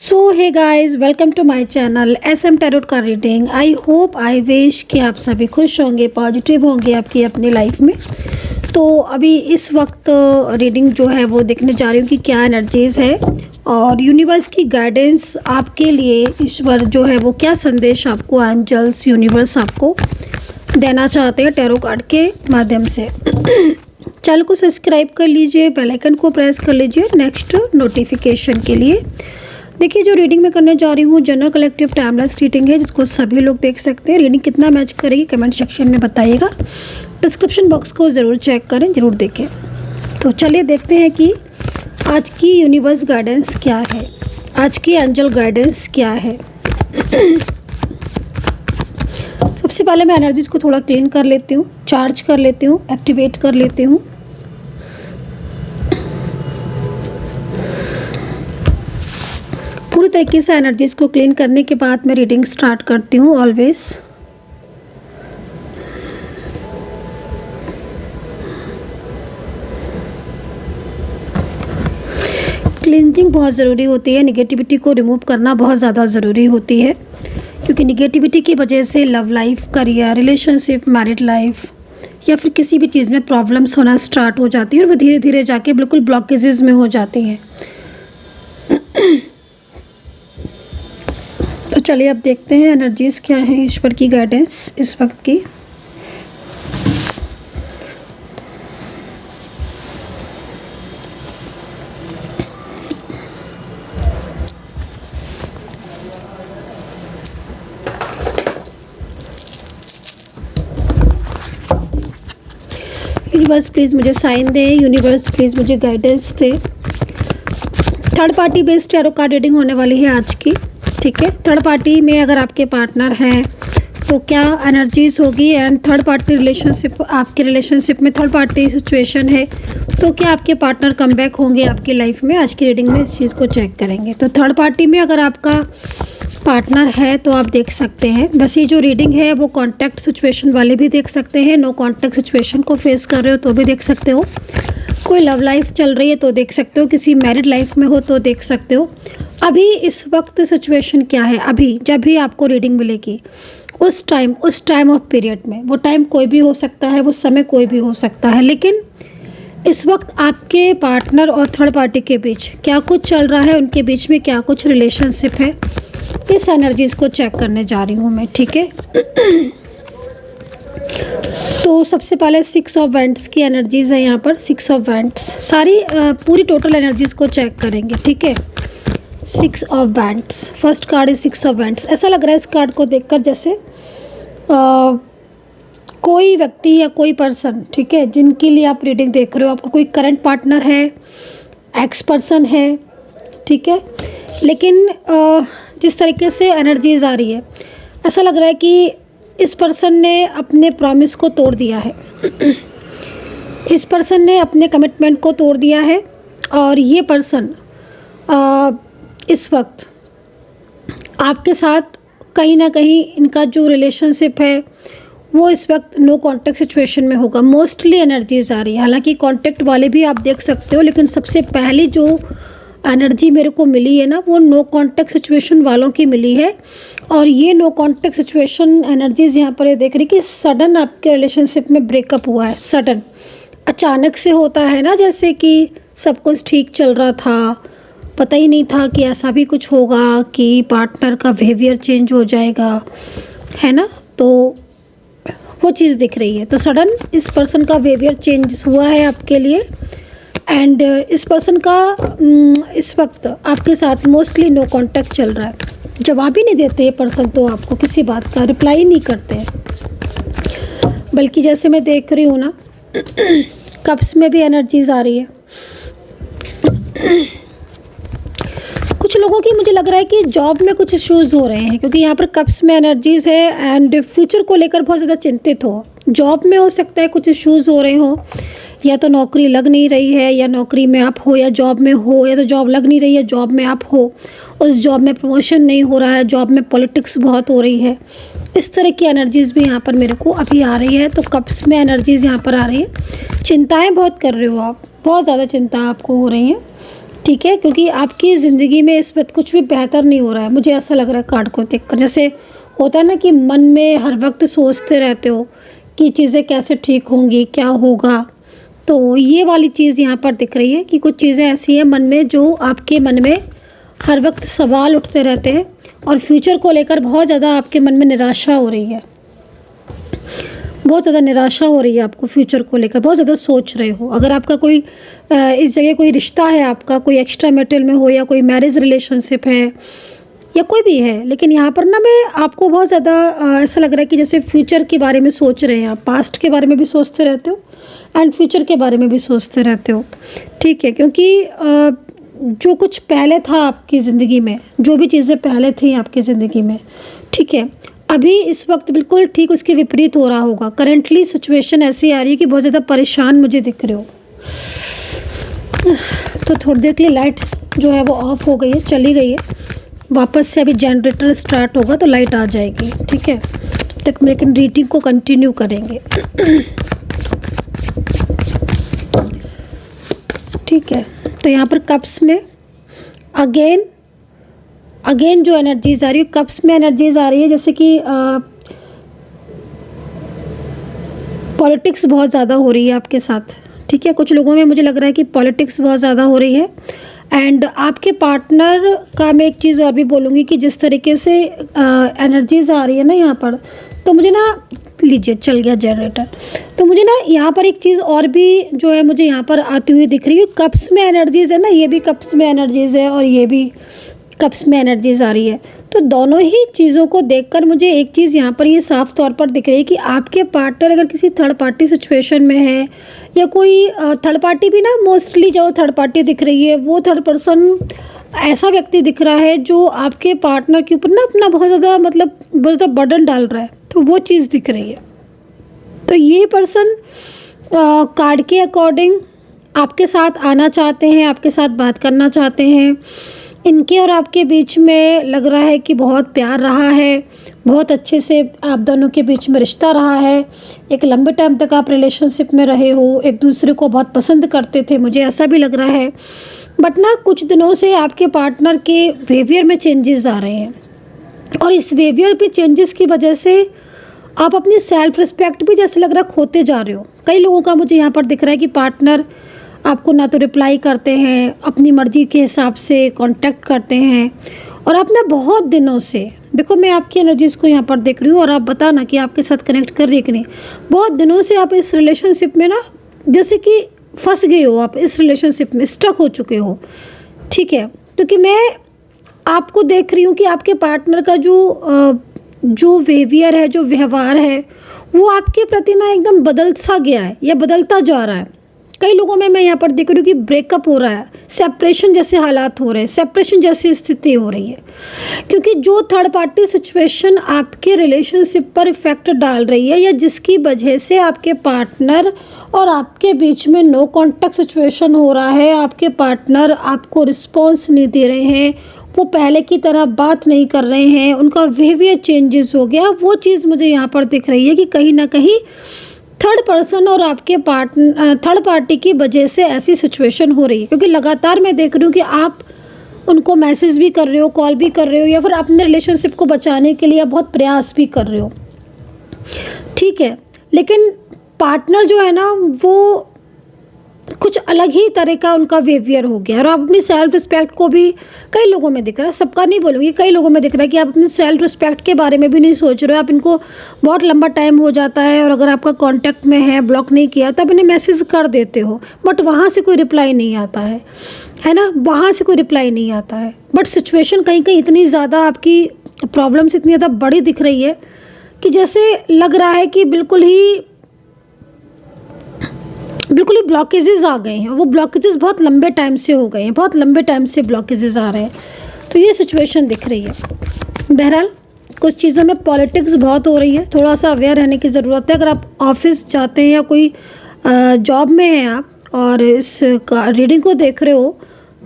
So hey guys, welcome to my channel SM tarot का reading. I hope I wish कि आप सभी खुश होंगे, पॉजिटिव होंगे आपकी अपनी लाइफ में। तो अभी इस वक्त रीडिंग जो है वो देखने जा रही हूँ कि क्या एनर्जीज़ है और यूनिवर्स की गाइडेंस आपके लिए, ईश्वर जो है वो क्या संदेश आपको, एंजल्स, यूनिवर्स आपको देना चाहते हैं टैरो कार्ड के माध्यम से। चैनल को सब्सक्राइब कर लीजिए, बेल आइकन को प्रेस कर लीजिए नेक्स्ट नोटिफिकेशन के लिए। देखिए, जो रीडिंग मैं करने जा रही हूँ जनरल कलेक्टिव टाइमलेस रीडिंग है, जिसको सभी लोग देख सकते हैं। रीडिंग कितना मैच करेगी कमेंट सेक्शन में बताइएगा। डिस्क्रिप्शन बॉक्स को ज़रूर चेक करें, ज़रूर देखें। तो चलिए देखते हैं कि आज की यूनिवर्स गाइडेंस क्या है, आज की एंजल गाइडेंस क्या है। सबसे पहले मैं एनर्जीज को थोड़ा क्लीन कर लेती हूँ, चार्ज कर लेती हूँ, एक्टिवेट कर लेती हूँ। पूरी तरीके से एनर्जीज को क्लीन करने के बाद मैं रीडिंग स्टार्ट करती हूँ ऑलवेज। क्लींजिंग बहुत ज़रूरी होती है, निगेटिविटी को रिमूव करना बहुत ज़्यादा ज़रूरी होती है, क्योंकि निगेटिविटी की वजह से love life, career, relationship, married life या फिर किसी भी चीज़ में प्रॉब्लम्स होना स्टार्ट हो जाती है और वो धीरे धीरे जाके बिल्कुल ब्लॉकेजेस में हो जाती हैं। तो चलिए अब देखते हैं एनर्जीज़ क्या हैं, ईश्वर की गाइडेंस इस वक्त की। यूनिवर्स प्लीज़ मुझे साइन दें, यूनिवर्स प्लीज़ मुझे गाइडेंस दें। Third party based tarot card reading होने वाली है आज की, ठीक है। थर्ड पार्टी में अगर आपके पार्टनर हैं तो क्या एनर्जीज होगी, एंड थर्ड पार्टी रिलेशनशिप, आपके रिलेशनशिप में थर्ड पार्टी सिचुएशन है तो क्या आपके पार्टनर कम बैक होंगे आपकी लाइफ में। आज की रीडिंग में इस चीज़ को चेक करेंगे। तो थर्ड पार्टी में अगर आपका पार्टनर है तो आप देख सकते हैं। बस ये जो रीडिंग है वो कॉन्टैक्ट सिचुएशन वाले भी देख सकते हैं, नो कॉन्टैक्ट सिचुएशन को फेस कर रहे हो तो भी देख सकते हो, कोई लव लाइफ चल रही है तो देख सकते हो, किसी मैरिड लाइफ में हो तो देख सकते हो। अभी इस वक्त सिचुएशन क्या है, अभी जब भी आपको रीडिंग मिलेगी उस टाइम ऑफ पीरियड में, वो टाइम कोई भी हो सकता है, वो समय कोई भी हो सकता है, लेकिन इस वक्त आपके पार्टनर और थर्ड पार्टी के बीच क्या कुछ चल रहा है, उनके बीच में क्या कुछ रिलेशनशिप है, इस एनर्जीज़ को चेक करने जा रही हूँ मैं, ठीक है। तो सबसे पहले 6 ऑफ वैंड्स की एनर्जीज़ है यहाँ पर। 6 ऑफ वैंड्स सारी पूरी टोटल एनर्जीज़ को चेक करेंगे, ठीक है। 6 of wands, first card is 6 of wands. ऐसा लग रहा है इस कार्ड को देखकर जैसे कोई व्यक्ति या कोई पर्सन, ठीक है, जिनके लिए आप रीडिंग देख रहे हो, आपका कोई करंट पार्टनर है, एक्स पर्सन है, ठीक है, लेकिन जिस तरीके से एनर्जीज आ रही है ऐसा लग रहा है कि इस पर्सन ने अपने प्रॉमिस को तोड़ दिया है। इस पर्सन ने अपने कमिटमेंट को तोड़ दिया है और ये पर्सन इस वक्त आपके साथ कहीं ना कहीं इनका जो रिलेशनशिप है वो इस वक्त नो कांटेक्ट सिचुएशन में होगा। मोस्टली एनर्जीज आ रही है, हालांकि कांटेक्ट वाले भी आप देख सकते हो, लेकिन सबसे पहली जो एनर्जी मेरे को मिली है ना वो नो कांटेक्ट सिचुएशन वालों की मिली है। और ये नो कांटेक्ट सिचुएशन एनर्जीज़ यहाँ पर ये देख रही कि सडन आपके रिलेशनशिप में ब्रेकअप हुआ है, सडन, अचानक से होता है ना, जैसे कि सब कुछ ठीक चल रहा था, पता ही नहीं था कि ऐसा भी कुछ होगा कि पार्टनर का बिहेवियर चेंज हो जाएगा, है ना। तो वो चीज़ दिख रही है। तो सडन इस पर्सन का बिहेवियर चेंज हुआ है आपके लिए, एंड इस पर्सन का इस वक्त आपके साथ मोस्टली नो कांटेक्ट चल रहा है। जवाब ही नहीं देते ये पर्सन, तो आपको किसी बात का रिप्लाई नहीं करते हैं। बल्कि जैसे मैं देख रही हूँ ना, कप्स में भी एनर्जीज आ रही है। कुछ लोगों की मुझे लग रहा है कि जॉब में कुछ इश्यूज़ हो रहे हैं, क्योंकि यहाँ पर कप्स में एनर्जीज़ है एंड फ्यूचर को लेकर बहुत ज़्यादा चिंतित हो। जॉब में हो सकता है कुछ इश्यूज़ हो रहे हो, या तो नौकरी लग नहीं रही है, या नौकरी में आप हो, या जॉब में हो, या तो जॉब लग नहीं रही है, जॉब में आप हो, उस जॉब में प्रमोशन नहीं हो रहा है, जॉब में पॉलिटिक्स बहुत हो रही है। इस तरह की एनर्जीज़ भी यहाँ पर मेरे को अभी आ रही है। तो कप्स में एनर्जीज़ यहाँ पर आ रही है। चिंताएं बहुत कर रहे हो आप, बहुत ज़्यादा चिंता आपको हो रही हैं। ठीक है, क्योंकि आपकी ज़िंदगी में इस वक्त कुछ भी बेहतर नहीं हो रहा है, मुझे ऐसा लग रहा है कार्ड को देखकर। जैसे होता है ना कि मन में हर वक्त सोचते रहते हो कि चीज़ें कैसे ठीक होंगी, क्या होगा, तो ये वाली चीज़ यहाँ पर दिख रही है कि कुछ चीज़ें ऐसी हैं मन में जो आपके मन में हर वक्त सवाल उठते रहते हैं और फ्यूचर को लेकर बहुत ज़्यादा आपके मन में निराशा हो रही है, बहुत ज़्यादा निराशा हो रही है आपको फ्यूचर को लेकर, बहुत ज़्यादा सोच रहे हो। अगर आपका कोई इस जगह कोई रिश्ता है, आपका कोई एक्स्ट्रा मैरिटल में हो या कोई मैरिज रिलेशनशिप है या कोई भी है, लेकिन यहाँ पर ना मैं आपको बहुत ज़्यादा ऐसा लग रहा है कि जैसे फ्यूचर के बारे में सोच रहे हैं आप, पास्ट के बारे में भी सोचते रहते हो एंड फ्यूचर के बारे में भी सोचते रहते हो। ठीक है, क्योंकि जो कुछ पहले था आपकी ज़िंदगी में, जो भी चीज़ें पहले थी आपकी ज़िंदगी में, ठीक है, अभी इस वक्त बिल्कुल ठीक उसके विपरीत हो रहा होगा। करंटली सिचुएशन ऐसी आ रही है कि बहुत ज़्यादा परेशान मुझे दिख रहे हो। तो थोड़ी देर के लिए लाइट जो है वो ऑफ हो गई है, चली गई है, वापस से अभी जनरेटर स्टार्ट होगा तो लाइट आ जाएगी। ठीक है, तब तक लेकिन रीडिंग को कंटिन्यू करेंगे। ठीक है, तो यहाँ पर कप्स में अगेन जो एनर्जीज आ रही है, कप्स में एनर्जीज आ रही है जैसे कि पॉलिटिक्स बहुत ज़्यादा हो रही है आपके साथ। ठीक है, कुछ लोगों में मुझे लग रहा है कि पॉलिटिक्स बहुत ज़्यादा हो रही है एंड आपके पार्टनर का मैं एक चीज़ और भी बोलूँगी कि जिस तरीके से एनर्जीज आ रही है ना यहाँ पर, तो मुझे ना लीजिए चल गया जनरेटर, तो मुझे ना यहाँ पर एक चीज़ और भी जो है मुझे यहाँ पर आती हुई दिख रही है। कप्स में एनर्जीज है ना, ये भी कप्स में एनर्जीज है और ये भी कप्स में एनर्जीज आ रही है, तो दोनों ही चीज़ों को देखकर मुझे एक चीज़ यहाँ पर ये साफ तौर पर दिख रही है कि आपके पार्टनर अगर किसी थर्ड पार्टी सिचुएशन में है या कोई थर्ड पार्टी भी ना, मोस्टली जो थर्ड पार्टी दिख रही है वो थर्ड पर्सन ऐसा व्यक्ति दिख रहा है जो आपके पार्टनर के ऊपर ना अपना बहुत ज़्यादा बहुत ज़्यादा बर्डन डाल रहा है, तो वो चीज़ दिख रही है। तो ये पर्सन कार्ड के अकॉर्डिंग आपके साथ आना चाहते हैं, आपके साथ बात करना चाहते हैं। इनके और आपके बीच में लग रहा है कि बहुत प्यार रहा है, बहुत अच्छे से आप दोनों के बीच में रिश्ता रहा है, एक लंबे टाइम तक आप रिलेशनशिप में रहे हो, एक दूसरे को बहुत पसंद करते थे, मुझे ऐसा भी लग रहा है। बट ना कुछ दिनों से आपके पार्टनर के बिहेवियर में चेंजेस आ रहे हैं और इस बिहेवियर पे चेंजेस की वजह से आप अपनी सेल्फ रिस्पेक्ट भी जैसे लग रहा है खोते जा रहे हो। कई लोगों का मुझे यहाँ पर दिख रहा है कि पार्टनर आपको ना तो रिप्लाई करते हैं, अपनी मर्ज़ी के हिसाब से कांटेक्ट करते हैं और आप ना बहुत दिनों से, देखो मैं आपकी एनर्जीज़ को यहाँ पर देख रही हूँ और आप बताना कि आपके साथ कनेक्ट कर रही है कि नहीं। बहुत दिनों से आप इस रिलेशनशिप में ना जैसे कि फंस गए हो, आप इस रिलेशनशिप में स्टक हो चुके हो। ठीक है, क्योंकि मैं आपको देख रही हूँ कि आपके पार्टनर का जो बिहेवियर है, जो व्यवहार है, वो आपके प्रति ना एकदम बदल सा गया है या बदलता जा रहा है। कई लोगों में मैं यहाँ पर देख रही हूँ कि ब्रेकअप हो रहा है, सेपरेशन जैसे हालात हो रहे हैं, सेपरेशन जैसी स्थिति हो रही है, क्योंकि जो थर्ड पार्टी सिचुएशन आपके रिलेशनशिप पर इफेक्ट डाल रही है या जिसकी वजह से आपके पार्टनर और आपके बीच में नो कॉन्टैक्ट सिचुएशन हो रहा है, आपके पार्टनर आपको रिस्पॉन्स नहीं दे रहे हैं, वो पहले की तरह बात नहीं कर रहे हैं, उनका बिहेवियर चेंजेस हो गया, वो चीज़ मुझे यहाँ पर दिख रही है कि कहीं ना कहीं थर्ड पर्सन और आपके थर्ड पार्टी की वजह से ऐसी सिचुएशन हो रही है। क्योंकि लगातार मैं देख रही हूँ कि आप उनको मैसेज भी कर रहे हो, कॉल भी कर रहे हो या फिर अपने रिलेशनशिप को बचाने के लिए बहुत प्रयास भी कर रहे हो। ठीक है, लेकिन पार्टनर जो है ना वो कुछ अलग ही तरह का उनका बिहेवियर हो गया और आप अपनी सेल्फ रिस्पेक्ट को भी, कई लोगों में दिख रहा है, सबका नहीं बोलूँगी, कई लोगों में दिख रहा है कि आप अपनी सेल्फ रिस्पेक्ट के बारे में भी नहीं सोच रहे हो। आप इनको बहुत लंबा टाइम हो जाता है और अगर आपका कांटेक्ट में है, ब्लॉक नहीं किया, तो आप इन्हें मैसेज कर देते हो बट वहाँ से कोई रिप्लाई नहीं आता है ना, वहाँ से कोई रिप्लाई नहीं आता है। बट सिचुएशन कहीं कहीं इतनी ज़्यादा, आपकी प्रॉब्लम्स इतनी ज़्यादा बड़ी दिख रही है कि जैसे लग रहा है कि बिल्कुल ही ब्लॉकेजेस आ गए हैं। वो ब्लॉकेजेस बहुत लंबे टाइम से हो गए हैं, बहुत लंबे टाइम से ब्लॉकेजेस आ रहे हैं, तो ये सिचुएशन दिख रही है। बहरहाल कुछ चीज़ों में पॉलिटिक्स बहुत हो रही है, थोड़ा सा अवेयर रहने की ज़रूरत है। अगर आप ऑफिस जाते हैं या कोई जॉब में हैं आप और इस रीडिंग को देख रहे हो,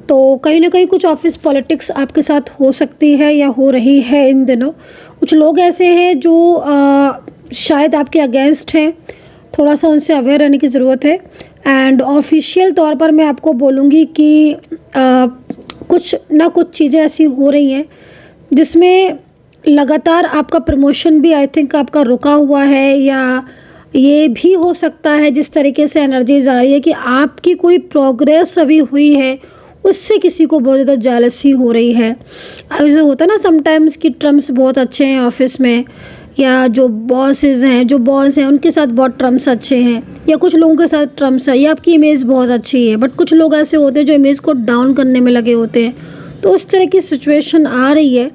तो कहीं ना कहीं कुछ ऑफिस पॉलिटिक्स आपके साथ हो सकती है या हो रही है इन दिनों। कुछ लोग ऐसे हैं जो शायद आपके अगेंस्ट हैं, थोड़ा सा उनसे अवेयर रहने की ज़रूरत है। एंड ऑफिशियल तौर पर मैं आपको बोलूँगी कि कुछ ना कुछ चीज़ें ऐसी हो रही हैं जिसमें लगातार आपका प्रमोशन भी आई थिंक आपका रुका हुआ है, या ये भी हो सकता है जिस तरीके से एनर्जीज आ रही है कि आपकी कोई प्रोग्रेस अभी हुई है उससे किसी को बहुत ज़्यादा जेलसी हो रही है। ऐसा होता है ना समटाइम्स कि टर्म्स बहुत अच्छे हैं ऑफिस में, या जो बॉसेस हैं, जो बॉस हैं उनके साथ बहुत टर्म्स अच्छे हैं, या कुछ लोगों के साथ टर्म्स है, या आपकी इमेज बहुत अच्छी है बट कुछ लोग ऐसे होते हैं जो इमेज को डाउन करने में लगे होते हैं। तो उस तरह की सिचुएशन आ रही है।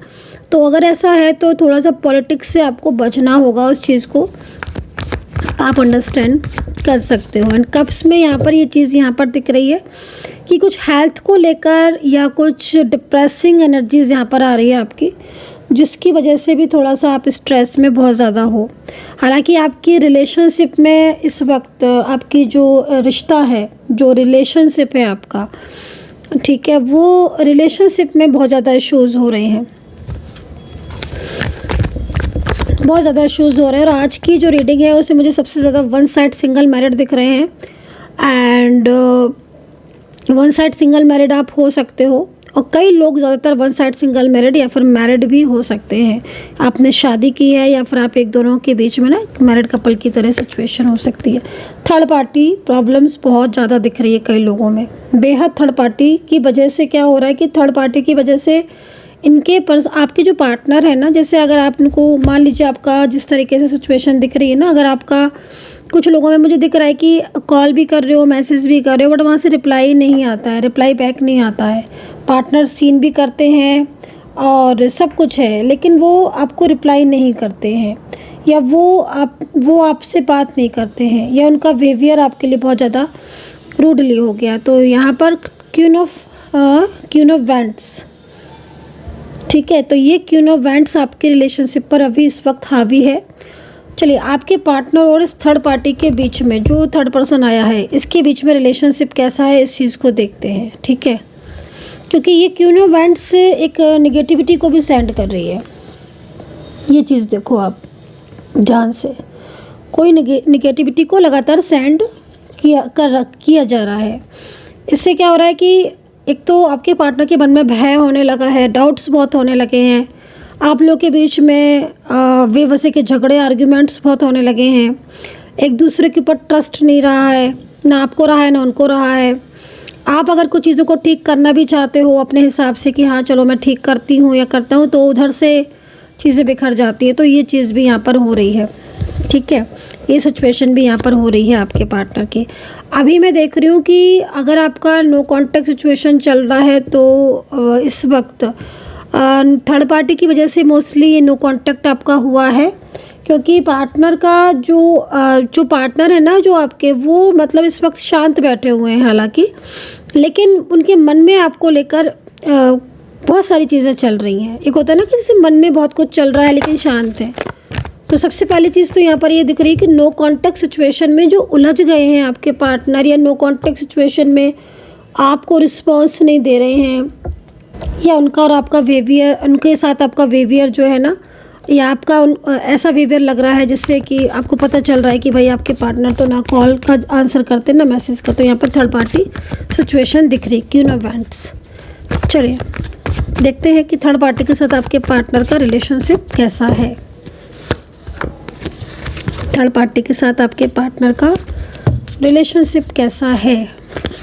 तो अगर ऐसा है तो थोड़ा सा पॉलिटिक्स से आपको बचना होगा, उस चीज़ को आप अंडरस्टैंड कर सकते हो। एंड कप्स में यहाँ पर ये चीज़ यहाँ पर दिख रही है कि कुछ हेल्थ को लेकर या कुछ डिप्रेसिंग एनर्जीज यहाँ पर आ रही है आपकी, जिसकी वजह से भी थोड़ा सा आप स्ट्रेस में बहुत ज़्यादा हो। हालांकि आपकी रिलेशनशिप में इस वक्त आपकी जो रिश्ता है, जो रिलेशनशिप है आपका, ठीक है, वो रिलेशनशिप में बहुत ज़्यादा इश्यूज़ हो रहे हैं, बहुत ज़्यादा इश्यूज़ हो रहे हैं। और आज की जो रीडिंग है उससे मुझे सबसे ज़्यादा वन साइड सिंगल मैरिड दिख रहे हैं। And one side single married आप हो सकते हो, और कई लोग ज़्यादातर वन साइड सिंगल मैरिड या फिर मैरिड भी हो सकते हैं। आपने शादी की है या फिर आप एक दोनों के बीच में ना मैरिड कपल की तरह सिचुएशन हो सकती है। थर्ड पार्टी प्रॉब्लम्स बहुत ज़्यादा दिख रही है कई लोगों में, बेहद। थर्ड पार्टी की वजह से क्या हो रहा है कि थर्ड पार्टी की वजह से इनके आपके जो पार्टनर है ना, जैसे अगर आप इनको मान लीजिए, आपका जिस तरीके से सिचुएशन दिख रही है ना, अगर आपका कुछ लोगों में मुझे दिख रहा है कि कॉल भी कर रहे हो, मैसेज भी कर रहे हो, बट वहाँ से रिप्लाई नहीं आता है, रिप्लाई बैक नहीं आता है। पार्टनर सीन भी करते हैं और सब कुछ है, लेकिन वो आपको रिप्लाई नहीं करते हैं, या वो आपसे बात नहीं करते हैं, या उनका बिहेवियर आपके लिए बहुत ज़्यादा रूडली हो गया। तो यहाँ पर क्वीन ऑफ वैंड्स, ठीक है, तो ये क्वीन ऑफ वैंड्स आपके रिलेशनशिप पर अभी इस वक्त हावी है। चलिए, आपके पार्टनर और इस थर्ड पार्टी के बीच में जो थर्ड पर्सन आया है, इसके बीच में रिलेशनशिप कैसा है, इस चीज़ को देखते हैं, ठीक है। क्योंकि ये क्वीन ऑफ वैंड्स एक निगेटिविटी को भी सेंड कर रही है। ये चीज़ देखो आप ध्यान से, कोई निगेटिविटी को लगातार सेंड किया जा रहा है। इससे क्या हो रहा है कि एक तो आपके पार्टनर के मन में भय होने लगा है, डाउट्स बहुत होने लगे हैं, आप लोग के बीच में बेवजह के झगड़े, आर्ग्यूमेंट्स बहुत होने लगे हैं, एक दूसरे के ऊपर ट्रस्ट नहीं रहा है, ना आपको रहा है ना उनको रहा है। आप अगर कुछ चीज़ों को ठीक करना भी चाहते हो अपने हिसाब से कि हाँ चलो मैं ठीक करती हूँ या करता हूँ, तो उधर से चीज़ें बिखर जाती है। तो ये चीज़ भी यहाँ पर हो रही है, ठीक है, ये सिचुएशन भी यहाँ पर हो रही है आपके पार्टनर की। अभी मैं देख रही हूँ कि अगर आपका नो कॉन्टैक्ट सिचुएशन चल रहा है तो इस वक्त थर्ड पार्टी की वजह से मोस्टली ये नो कॉन्टैक्ट आपका हुआ है, क्योंकि पार्टनर का जो पार्टनर है ना जो आपके, वो मतलब इस वक्त शांत बैठे हुए हैं हालांकि, लेकिन उनके मन में आपको लेकर बहुत सारी चीज़ें चल रही हैं। एक होता है ना कि जैसे मन में बहुत कुछ चल रहा है लेकिन शांत है। तो सबसे पहली चीज़ तो यहाँ पर ये दिख रही है कि नो कॉन्टैक्ट सिचुएशन में जो उलझ गए हैं आपके पार्टनर, या नो कॉन्टैक्ट सिचुएशन में आपको रिस्पॉन्स नहीं दे रहे हैं, या उनका और आपका बिहेवियर, उनके साथ आपका बिहेवियर जो है ना, या आपका ऐसा बिहेवियर लग रहा है जिससे कि आपको पता चल रहा है कि भाई आपके पार्टनर तो ना कॉल का आंसर करते ना मैसेज का। तो यहाँ पर थर्ड पार्टी सिचुएशन दिख रही, क्वीन ऑफ वैंड्स। चलिए देखते हैं कि थर्ड पार्टी के साथ आपके पार्टनर का रिलेशनशिप कैसा है। थर्ड पार्टी के साथ आपके पार्टनर का रिलेशनशिप कैसा है,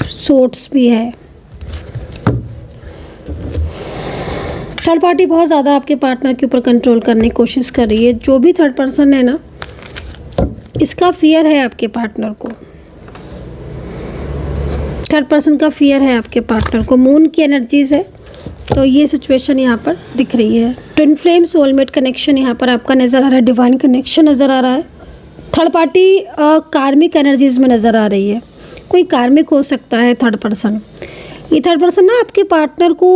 सोर्ट्स भी है। थर्ड पार्टी बहुत ज़्यादा आपके पार्टनर के ऊपर कंट्रोल करने की कोशिश कर रही है। जो भी थर्ड पर्सन है ना, इसका फियर है आपके पार्टनर को, थर्ड पर्सन का फियर है आपके पार्टनर को। मून की एनर्जीज है, तो ये सिचुएशन यहाँ पर दिख रही है। ट्विन फ्लेम सोलमेट कनेक्शन यहाँ पर आपका नज़र आ रहा है, डिवाइन कनेक्शन नज़र आ रहा है। थर्ड पार्टी कार्मिक एनर्जीज में नज़र आ रही है, कोई कार्मिक हो सकता है थर्ड पर्सन। ये थर्ड पर्सन ना आपके पार्टनर को,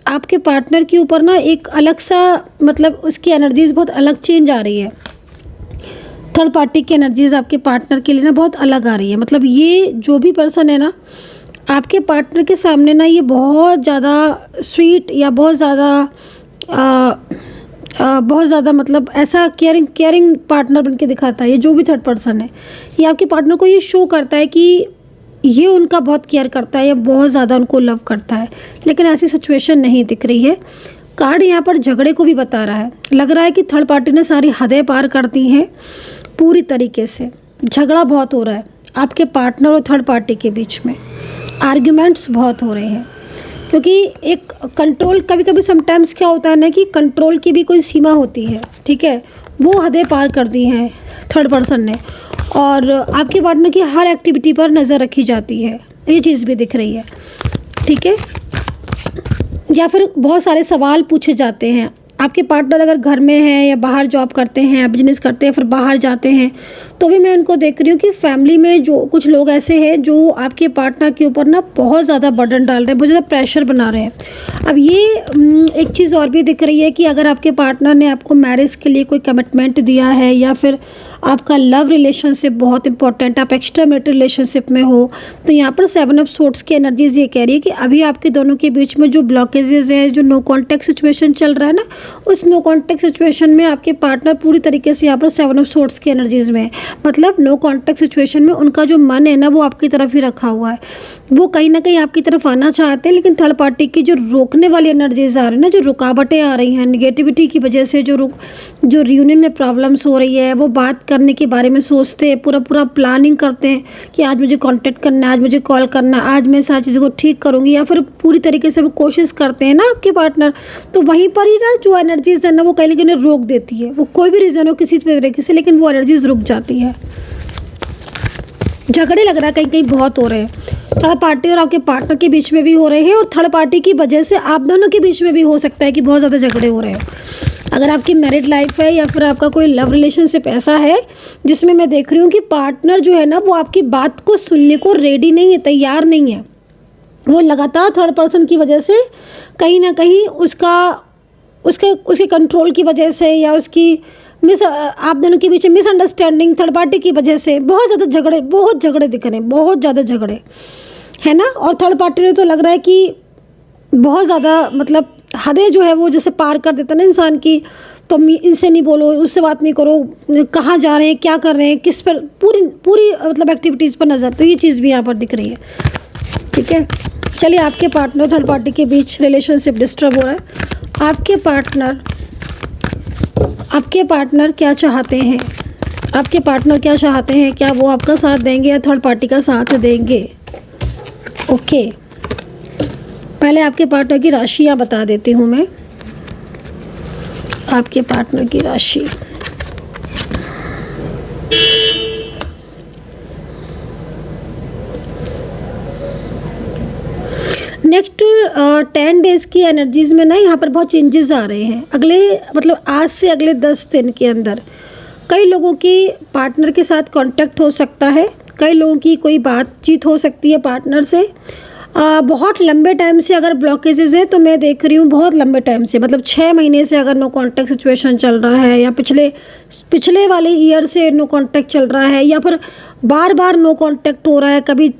आपके पार्टनर के ऊपर ना एक अलग सा, मतलब उसकी एनर्जीज बहुत अलग चेंज आ रही है। थर्ड पार्टी की एनर्जीज आपके पार्टनर के लिए ना बहुत अलग आ रही है। मतलब ये जो भी पर्सन है ना आपके पार्टनर के सामने ना, ये बहुत ज़्यादा स्वीट या बहुत ज़्यादा मतलब ऐसा केयरिंग पार्टनर बन के दिखाता है। ये जो भी थर्ड पर्सन है, ये आपके पार्टनर को ये शो करता है कि ये उनका बहुत केयर करता है या बहुत ज़्यादा उनको लव करता है, लेकिन ऐसी सिचुएशन नहीं दिख रही है। कार्ड यहाँ पर झगड़े को भी बता रहा है। लग रहा है कि थर्ड पार्टी ने सारी हदें पार कर दी हैं पूरी तरीके से। झगड़ा बहुत हो रहा है आपके पार्टनर और थर्ड पार्टी के बीच में। आर्ग्यूमेंट्स बहुत हो रहे हैं, क्योंकि एक कंट्रोल, कभी कभी समटाइम्स क्या होता है ना कि कंट्रोल की भी कोई सीमा होती है, ठीक है। वो हदें पार कर दी हैं थर्ड पर्सन ने, और आपके पार्टनर की हर एक्टिविटी पर नज़र रखी जाती है, ये चीज़ भी दिख रही है, ठीक है। या फिर बहुत सारे सवाल पूछे जाते हैं। आपके पार्टनर अगर घर में है या बाहर जॉब करते हैं या बिजनेस करते हैं फिर बाहर जाते हैं, तो भी मैं उनको देख रही हूँ कि फैमिली में जो कुछ लोग ऐसे हैं जो आपके पार्टनर के ऊपर ना बहुत ज़्यादा बर्डन डाल रहे हैं, बहुत ज़्यादा प्रेशर बना रहे हैं। अब ये एक चीज़ और भी दिख रही है कि अगर आपके पार्टनर ने आपको मैरिज के लिए कोई कमिटमेंट दिया है, या फिर आपका लव रिलेशनशिप बहुत इंपॉर्टेंट, आप एक्स्ट्रा मैरिटल रिलेशनशिप में हो, तो यहाँ पर 7 ऑफ सोर्ड्स की एनर्जीज ये कह रही है कि अभी आपके दोनों के बीच में जो ब्लॉकेजेस हैं, जो नो कॉन्टैक्ट सिचुएशन चल रहा है ना, उस नो कॉन्टैक्ट सिचुएशन में आपके पार्टनर पूरी तरीके से यहाँ पर 7 ऑफ सोर्ड्स की एनर्जीज में है। मतलब नो कॉन्टैक्ट सिचुएशन में उनका जो मन है ना वो आपकी तरफ ही रखा हुआ है। वो कहीं ना कहीं आपकी तरफ आना चाहते हैं, लेकिन थर्ड पार्टी की जो रोकने वाली एनर्जीज आ रही है ना, जो रुकावटें आ रही हैं निगेटिविटी की वजह से, जो रियूनियन में प्रॉब्लम्स हो रही है, वो बात करने के बारे में सोचते हैं, पूरा प्लानिंग करते हैं कि आज मुझे कांटेक्ट करना है, आज मुझे कॉल करना है, आज मैं सारी चीज़ों को ठीक करूँगी, या फिर पूरी तरीके से वो कोशिश करते हैं ना आपके पार्टनर। तो वहीं पर ही ना जो एनर्जीज है ना वो कहीं ना कहीं रोक देती है। वो कोई भी रीज़न हो किसी तरीके से, लेकिन वो एनर्जीज रुक जाती है। झगड़े लग रहा है कहीं कहीं बहुत हो रहे हैं, थर्ड पार्टी और आपके पार्टनर के बीच में भी हो रहे हैं, और थर्ड पार्टी की वजह से आप दोनों के बीच में भी हो सकता है कि बहुत ज़्यादा झगड़े हो रहे हैं। अगर आपकी मैरिड लाइफ है या फिर आपका कोई लव रिलेशनशिप ऐसा है जिसमें मैं देख रही हूँ कि पार्टनर जो है ना वो आपकी बात को सुनने को रेडी नहीं है, तैयार नहीं है। वो लगातार थर्ड पर्सन की वजह से कहीं ना कहीं उसके कंट्रोल की वजह से, या उसकी आप दोनों के बीच मिसअंडरस्टैंडिंग थर्ड पार्टी की वजह से बहुत ज़्यादा झगड़े दिख रहे हैं, बहुत ज़्यादा झगड़े है ना। और थर्ड पार्टी ने तो लग रहा है कि बहुत ज़्यादा मतलब हदें जो है वो जैसे पार कर देता ना इंसान की, तो इनसे नहीं बोलो, उससे बात नहीं करो, कहाँ जा रहे हैं, क्या कर रहे हैं, किस पर, पूरी मतलब एक्टिविटीज़ पर नज़र, तो ये चीज़ भी यहाँ पर दिख रही है, ठीक है। चलिए, आपके पार्टनर थर्ड पार्टी के बीच रिलेशनशिप डिस्टर्ब हो रहा है। आपके पार्टनर क्या चाहते हैं? आपके पार्टनर क्या चाहते हैं? क्या वो आपका साथ देंगे या थर्ड पार्टी का साथ देंगे? ओके, पहले आपके पार्टनर की राशियाँ बता देती हूँ मैं। आपके पार्टनर की राशि, नेक्स्ट 10 डेज़ की एनर्जीज़ में ना यहाँ पर बहुत चेंजेस आ रहे हैं। अगले मतलब आज से अगले 10 दिन के अंदर कई लोगों की पार्टनर के साथ कांटेक्ट हो सकता है, कई लोगों की कोई बातचीत हो सकती है पार्टनर से। बहुत लंबे टाइम से अगर ब्लॉकेजेस है तो मैं देख रही हूँ बहुत लंबे टाइम से, मतलब 6 महीने से अगर नो कांटेक्ट सिचुएशन चल रहा है, या पिछले वाले ईयर से नो कांटेक्ट चल रहा है, या फिर बार बार नो कांटेक्ट हो रहा है, कभी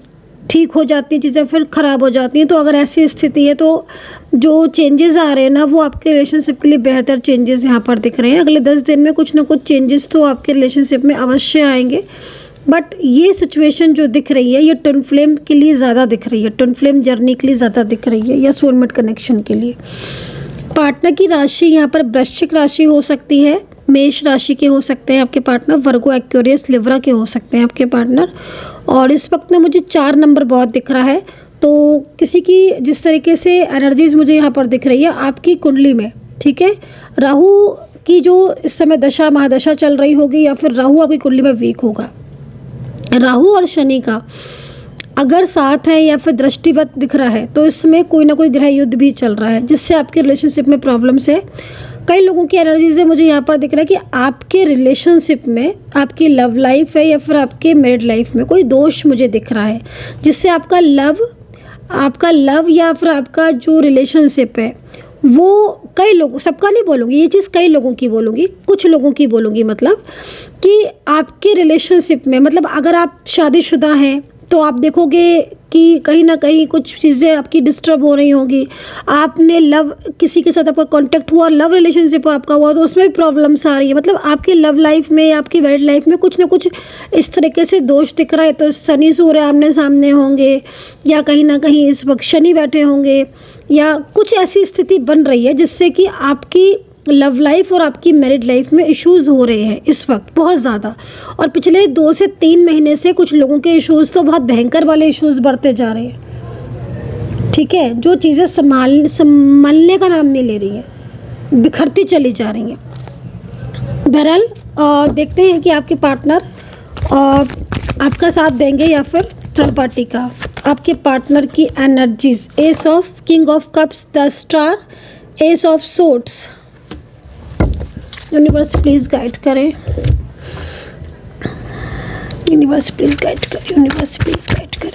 ठीक हो जाती हैं चीज़ें फिर ख़राब हो जाती हैं। तो अगर ऐसी स्थिति है तो जो चेंजेस आ रहे हैं ना वो आपके रिलेशनशिप के लिए बेहतर चेंजेस यहाँ पर दिख रहे हैं। अगले 10 दिन में कुछ ना कुछ चेंजेस तो आपके रिलेशनशिप में अवश्य आएंगे, बट ये सिचुएशन जो दिख रही है ये ट्विन फ्लेम के लिए ज़्यादा दिख रही है, ट्विन फ्लेम जर्नी के लिए ज़्यादा दिख रही है, या सोलमेट कनेक्शन के लिए। पार्टनर की राशि यहाँ पर वृश्चिक राशि हो सकती है, मेष राशि के हो सकते हैं आपके पार्टनर, वर्गो, एक्वेरियस, लिब्रा के हो सकते हैं आपके पार्टनर। और इस वक्त ना मुझे 4 नंबर बहुत दिख रहा है, तो किसी की जिस तरीके से एनर्जीज मुझे यहाँ पर दिख रही है आपकी कुंडली में, ठीक है, राहु की जो इस समय दशा महादशा चल रही होगी, या फिर राहु आपकी कुंडली में वीक होगा। राहु और शनि का अगर साथ है या फिर दृष्टिवत दिख रहा है तो इसमें कोई ना कोई गृह युद्ध भी चल रहा है, जिससे आपके रिलेशनशिप में प्रॉब्लम्स है। कई लोगों की एनर्जी से मुझे यहाँ पर दिख रहा है कि आपके रिलेशनशिप में, आपकी लव लाइफ है या फिर आपके मैरिड लाइफ में कोई दोष मुझे दिख रहा है, जिससे आपका लव या फिर आपका जो रिलेशनशिप है वो कई लोगों, सबका नहीं बोलूँगी ये चीज़, कई लोगों की बोलूँगी, कुछ लोगों की बोलूँगी, मतलब कि आपके रिलेशनशिप में, मतलब अगर आप शादीशुदा हैं तो आप देखोगे कि कहीं ना कहीं कुछ चीज़ें आपकी डिस्टर्ब हो रही होंगी। आपने किसी के साथ आपका कांटेक्ट हुआ, लव रिलेशनशिप आपका हुआ, तो उसमें भी प्रॉब्लम्स आ रही है। मतलब आपकी लव लाइफ में, आपकी मैरिड लाइफ में कुछ ना कुछ इस तरीके से दोष दिख रहा है। तो शनि सूर्य आमने सामने होंगे, या कहीं ना कहीं इस वक्त शनि बैठे होंगे, या कुछ ऐसी स्थिति बन रही है जिससे कि आपकी लव लाइफ और आपकी मैरिड लाइफ में इश्यूज़ हो रहे हैं इस वक्त बहुत ज़्यादा। और पिछले 2 से 3 महीने से कुछ लोगों के इश्यूज़ तो बहुत भयंकर वाले इश्यूज़ बढ़ते जा रहे हैं, ठीक है। जो चीज़ें संभालने का नाम नहीं ले रही हैं, बिखरती चली जा रही हैं। बहरहाल देखते हैं कि आपके पार्टनर आपका साथ देंगे या फिर थर्ड पार्टी का। आपके पार्टनर की energies, S of king of cups, the star, S of swords. Universe please guide करें, यूनिवर्स प्लीज़ गाइड करें, यूनिवर्स प्लीज़ गाइड करें,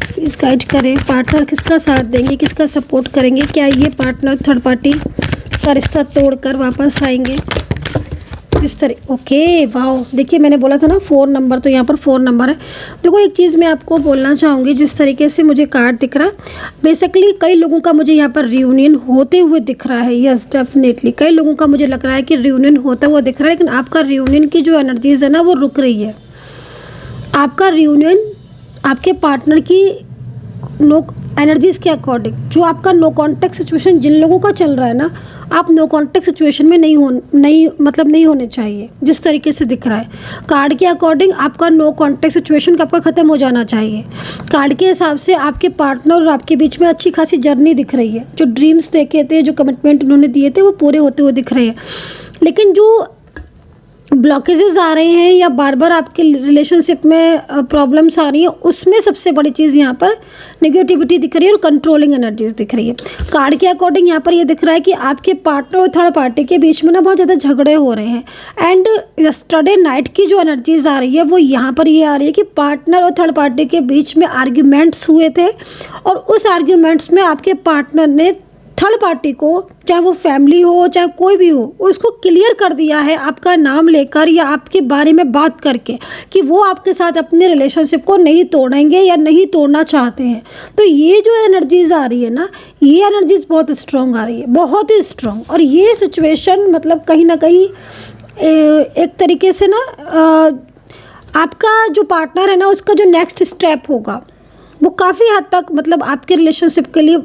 प्लीज़ गाइड करें। पार्टनर किसका साथ देंगे, किसका सपोर्ट करेंगे? क्या ये पार्टनर थर्ड पार्टी का रिश्ता तोड़कर वापस आएंगे? इस तरह ओके, वाओ। देखिए मैंने बोला था ना 4 नंबर, तो यहाँ पर 4 नंबर है। देखो एक चीज़ मैं आपको बोलना चाहूँगी, जिस तरीके से मुझे कार्ड दिख रहा है, बेसिकली कई लोगों का मुझे यहाँ पर रियूनियन होते हुए दिख रहा है। यस डेफिनेटली कई लोगों का मुझे लग रहा है कि रियूनियन होता हुआ दिख रहा है, लेकिन आपका रियूनियन की जो एनर्जीज है ना वो रुक रही है। आपका रियूनियन आपके पार्टनर की नो एनर्जीज़ के अकॉर्डिंग, जो आपका नो कॉन्टेक्ट सिचुएशन जिन लोगों का चल रहा है ना, आप नो कॉन्टेक्ट सिचुएशन में नहीं होने चाहिए। जिस तरीके से दिख रहा है कार्ड के अकॉर्डिंग, आपका नो कॉन्टेक्ट सिचुएशन आपका ख़त्म हो जाना चाहिए। कार्ड के हिसाब से आपके पार्टनर और आपके बीच में अच्छी खासी जर्नी दिख रही है। जो ड्रीम्स देखे थे, जो कमिटमेंट उन्होंने दिए थे, वो पूरे होते हुए दिख रहे हैं। लेकिन जो ब्लॉकेजेस आ रहे हैं या बार बार आपके रिलेशनशिप में प्रॉब्लम्स आ रही हैं, उसमें सबसे बड़ी चीज़ यहाँ पर नेगेटिविटी दिख रही है और कंट्रोलिंग एनर्जीज दिख रही है। कार्ड के अकॉर्डिंग यहाँ पर ये दिख रहा है कि आपके पार्टनर और थर्ड पार्टी के बीच में ना बहुत ज़्यादा झगड़े हो रहे हैं। एंड यस्टरडे नाइट की जो एनर्जीज आ रही है वो यहाँ पर ये आ रही है कि पार्टनर और थर्ड पार्टी के बीच में आर्ग्यूमेंट्स हुए थे, और उस आर्ग्यूमेंट्स में आपके पार्टनर ने थर्ड पार्टी को, चाहे वो फैमिली हो चाहे कोई भी हो, उसको क्लियर कर दिया है आपका नाम लेकर या आपके बारे में बात करके कि वो आपके साथ अपने रिलेशनशिप को नहीं तोड़ेंगे या नहीं तोड़ना चाहते हैं। तो ये जो एनर्जीज आ रही है ना, ये एनर्जीज बहुत स्ट्रॉन्ग आ रही है, बहुत ही स्ट्रॉन्ग। और ये सिचुएशन मतलब कहीं ना कहीं एक तरीके से ना आपका जो पार्टनर है ना, उसका जो नेक्स्ट स्टेप होगा वो काफ़ी हद तक मतलब आपके रिलेशनशिप के लिए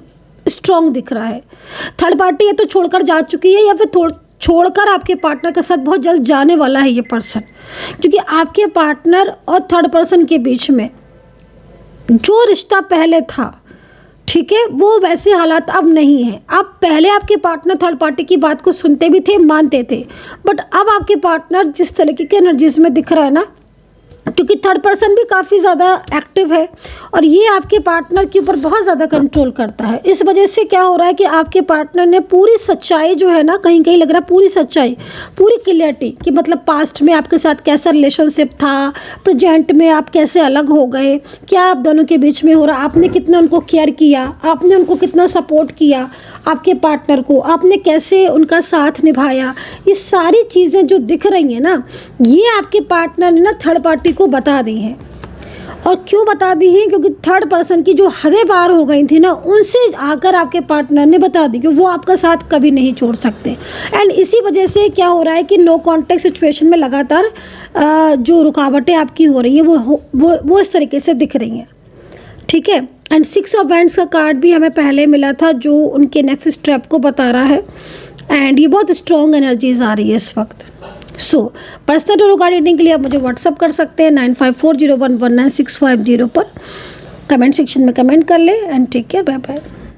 स्ट्रॉन्ग दिख रहा है। थर्ड पार्टी या तो छोड़कर जा चुकी है या फिर छोड़कर आपके पार्टनर के साथ बहुत जल्द जाने वाला है ये पर्सन, क्योंकि आपके पार्टनर और थर्ड पर्सन के बीच में जो रिश्ता पहले था, ठीक है, वो वैसे हालात अब नहीं है। अब पहले आपके पार्टनर थर्ड पार्टी की बात को सुनते भी थे, मानते थे, बट अब आपके पार्टनर जिस तरीके के एनर्जीज में दिख रहा है ना, क्योंकि थर्ड पर्सन भी काफ़ी ज़्यादा एक्टिव है और ये आपके पार्टनर के ऊपर बहुत ज़्यादा कंट्रोल करता है। इस वजह से क्या हो रहा है कि आपके पार्टनर ने पूरी सच्चाई जो है ना, कहीं कहीं लग रहा है पूरी सच्चाई, पूरी क्लियरिटी कि मतलब पास्ट में आपके साथ कैसा रिलेशनशिप था, प्रेजेंट में आप कैसे अलग हो गए, क्या आप दोनों के बीच में हो रहा, आपने कितना उनको केयर किया, आपने उनको कितना सपोर्ट किया, आपके पार्टनर को आपने कैसे उनका साथ निभाया। ये सारी चीज़ें जो दिख रही हैं ना, ये आपके पार्टनर ने ना थर्ड पार्टी को बता दी हैं। और क्यों बता दी हैं? क्योंकि थर्ड पर्सन की जो हदें पार हो गई थी ना, उनसे आकर आपके पार्टनर ने बता दी कि वो आपका साथ कभी नहीं छोड़ सकते। एंड इसी वजह से क्या हो रहा है कि नो कॉन्टेक्ट सिचुएशन में लगातार जो रुकावटें आपकी हो रही हैं वो इस तरीके से दिख रही हैं, ठीक है। एंड 6 ऑफ वैंड्स का कार्ड भी हमें पहले मिला था जो उनके नेक्स्ट स्टेप को बता रहा है। एंड ये बहुत स्ट्रॉन्ग एनर्जीज आ रही है इस वक्त। So personal tarot card reading के लिए आप मुझे व्हाट्सअप कर सकते हैं 9540119650 पर। कमेंट सेक्शन में कमेंट कर ले। And take care, bye bye.